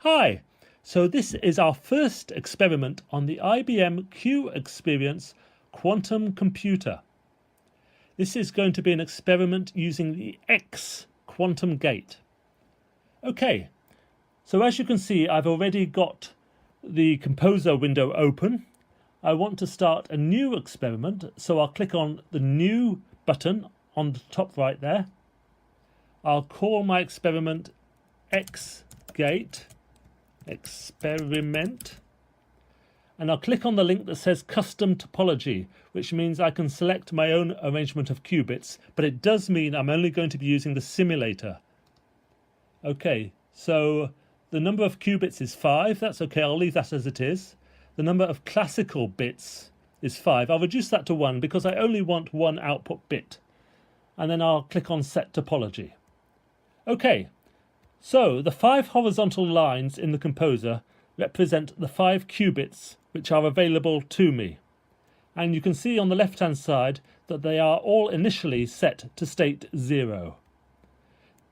Hi, so this is our first experiment on the IBM Q Experience quantum computer. This is going to be an experiment using the X quantum gate. Okay, so as you can see, I've already got the composer window open. I want to start a new experiment, so I'll click on the new button on the top right there. I'll call my experiment X gate experiment, and I'll click on the link that says custom topology, which means I can select my own arrangement of qubits, but it does mean I'm only going to be using the simulator. Okay, so the number of qubits is 5. That's okay, I'll leave that as it is. The number of classical bits is 5. I'll reduce that to 1 because I only want one output bit. And then I'll click on set topology. Okay, so the 5 horizontal lines in the composer represent the 5 qubits which are available to me. And you can see on the left hand side that they are all initially set to state 0.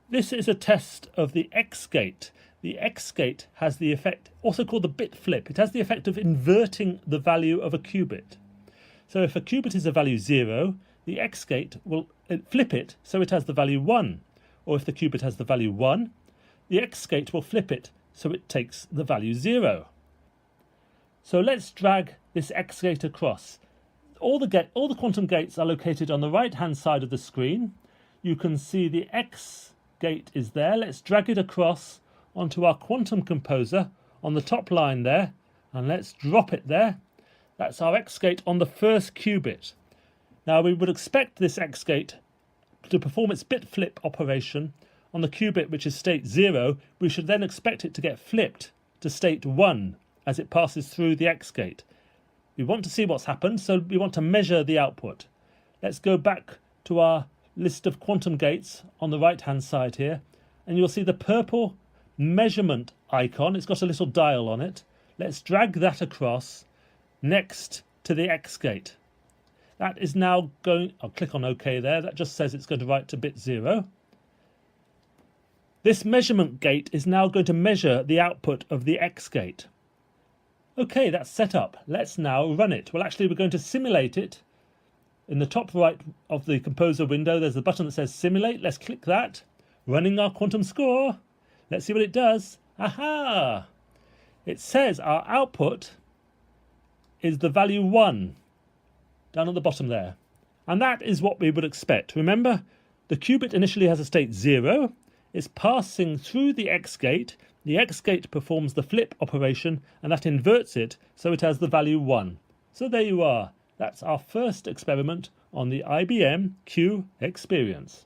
This is a test of the X gate. The X gate has the effect, also called the bit flip. It has the effect of inverting the value of a qubit. So if a qubit is a value 0, the X gate will flip it so it has the value 1. Or if the qubit has the value 1, the X gate will flip it so it takes the value 0. So let's drag this X gate across. All the quantum gates are located on the right hand side of the screen. You can see the X gate is there. Let's drag it across onto our quantum composer on the top line there, and let's drop it there. That's our X gate on the first qubit. Now we would expect this X gate to perform its bit flip operation on the qubit which is state 0. We should then expect it to get flipped to state 1 as it passes through the X gate. We want to see what's happened, so we want to measure the output. Let's go back to our list of quantum gates on the right hand side here, and you'll see the purple measurement icon. It's got a little dial on it. Let's drag that across next to the X gate. That is now going, I'll click on OK there. That just says it's going to write to bit 0. This measurement gate is now going to measure the output of the X gate. OK, that's set up. Let's now run it. Well, actually, we're going to simulate it. In the top right of the composer window, there's the button that says simulate. Let's click that. Running our quantum score. Let's see what it does. Aha! It says our output is the value 1 down at the bottom there. And that is what we would expect. Remember, the qubit initially has a state 0. It's passing through the X gate. The X gate performs the flip operation, and that inverts it so it has the value 1. So there you are. That's our first experiment on the IBM Q Experience.